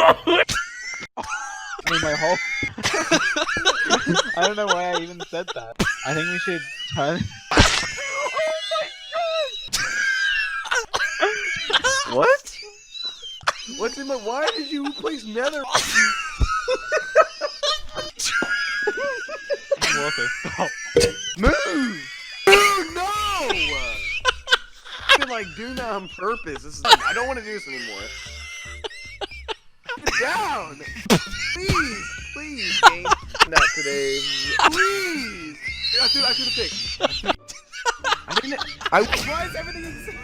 I mean, my whole... I don't know why I even said that. I think we should turn... What? What's in my... Why did you place nether? Water, stop. Move! Dude, no! I've been like doing that on purpose. This is... I don't want to do this anymore. Get down! Please! Please, game. Not today. Please! I threw the pick. I didn't... Why is everything insane?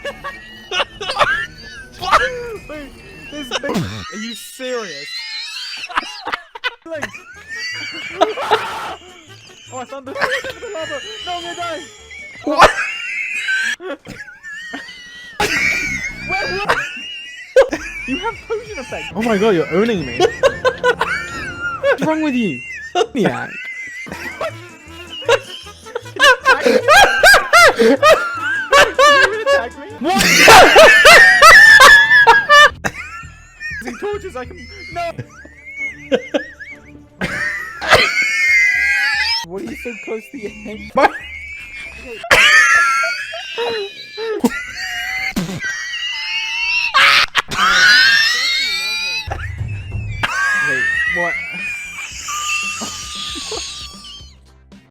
Wait, this thing... Are you serious? Like... Oh, I found the lava! No, I'm gonna die! What? What? You have potion effect! Oh my god, you're owning me! What's wrong with you? Maniac! You attack me? What? Using torches, I can... No! What are you so close to your head?